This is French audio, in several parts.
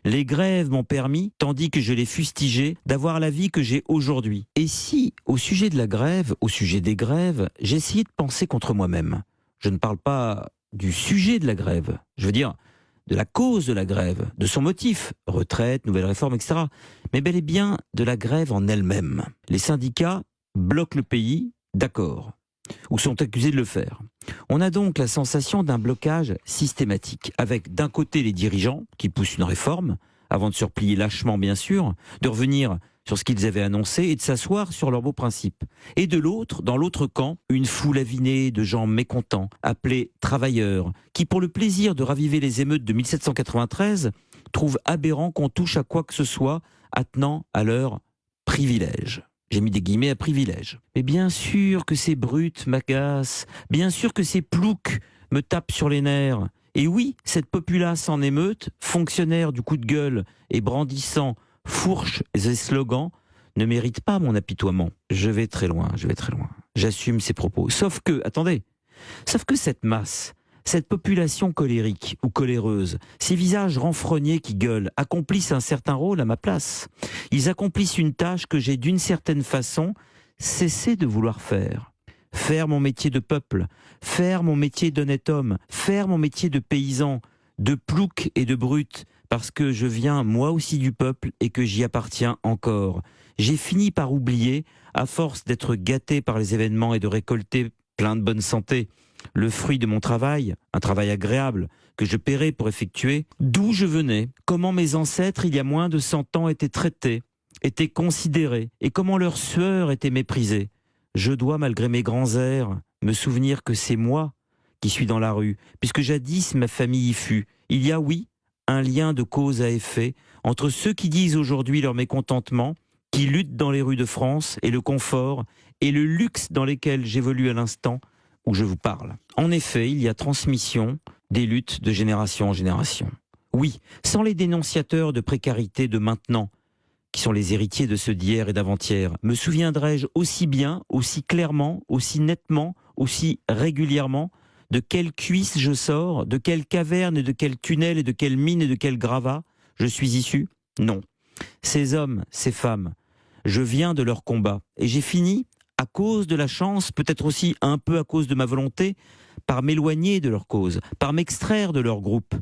Les grèves m'ont permis, tandis que je les fustigeais, d'avoir la vie que j'ai aujourd'hui. Et si, au sujet de la grève, au sujet des grèves, j'essayais de penser contre moi-même. Je ne parle pas du sujet de la grève, je veux dire de la cause de la grève, de son motif, retraite, nouvelles réformes, etc. Mais bel et bien de la grève en elle-même. Les syndicats bloquent le pays, d'accord, ou sont accusés de le faire. On a donc la sensation d'un blocage systématique, avec d'un côté les dirigeants qui poussent une réforme, avant de se replier lâchement bien sûr, de revenir sur ce qu'ils avaient annoncé et de s'asseoir sur leurs beaux principes. Et de l'autre, dans l'autre camp, une foule avinée de gens mécontents, appelés travailleurs, qui pour le plaisir de raviver les émeutes de 1793, trouvent aberrant qu'on touche à quoi que ce soit attenant à leur privilège. J'ai mis des guillemets à privilège. Mais bien sûr que ces brutes m'agacent, bien sûr que ces ploucs me tapent sur les nerfs. Et oui, cette populace en émeute, fonctionnaire du coup de gueule et brandissant fourches et slogans, ne mérite pas mon apitoiement. Je vais très loin, je vais très loin. J'assume ces propos. Sauf que cette masse, cette population colérique ou coléreuse, ces visages renfrognés qui gueulent, accomplissent un certain rôle à ma place. Ils accomplissent une tâche que j'ai d'une certaine façon cessé de vouloir faire. Faire mon métier de peuple, faire mon métier d'honnête homme, faire mon métier de paysan, de plouc et de brute, parce que je viens moi aussi du peuple et que j'y appartiens encore. J'ai fini par oublier, à force d'être gâté par les événements et de récolter plein de bonne santé, le fruit de mon travail, un travail agréable que je paierai pour effectuer, d'où je venais, comment mes ancêtres il y a moins de 100 ans étaient traités, étaient considérés et comment leur sueur était méprisée. Je dois, malgré mes grands airs, me souvenir que c'est moi qui suis dans la rue, puisque jadis ma famille y fut. Il y a, oui, un lien de cause à effet entre ceux qui disent aujourd'hui leur mécontentement, qui luttent dans les rues de France, et le confort et le luxe dans lesquels j'évolue à l'instant où je vous parle. En effet, il y a transmission des luttes de génération en génération. Oui, sans les dénonciateurs de précarité de maintenant, qui sont les héritiers de ceux d'hier et d'avant-hier, me souviendrai-je aussi bien, aussi clairement, aussi nettement, aussi régulièrement de quelle cuisse je sors, de quelle caverne et de quel tunnel et de quelle mine et de quel gravat je suis issu? Non. Ces hommes, ces femmes, je viens de leur combat et j'ai fini, à cause de la chance, peut-être aussi un peu à cause de ma volonté, par m'éloigner de leur cause, par m'extraire de leur groupe.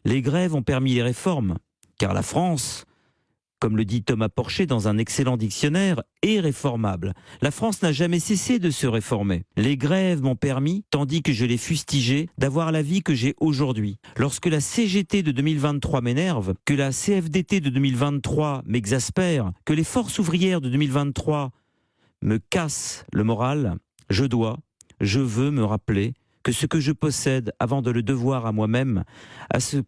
Les grèves ont permis les réformes, car la France, comme le dit Thomas Porcher dans un excellent dictionnaire, est réformable. La France n'a jamais cessé de se réformer. Les grèves m'ont permis, tandis que je les fustigeais, d'avoir la vie que j'ai aujourd'hui. Lorsque la CGT de 2023 m'énerve, que la CFDT de 2023 m'exaspère, que les forces ouvrières de 2023 me cassent le moral, je veux me rappeler que ce que je possède avant de le devoir à moi-même, à ce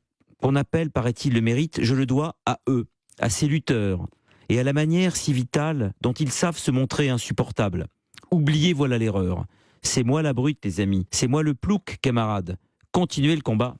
qu'on appelle, paraît-il, le mérite, je le dois à eux, à ces lutteurs, et à la manière si vitale dont ils savent se montrer insupportables. Oubliez, voilà l'erreur. C'est moi la brute, les amis. C'est moi le plouc, camarades. Continuez le combat.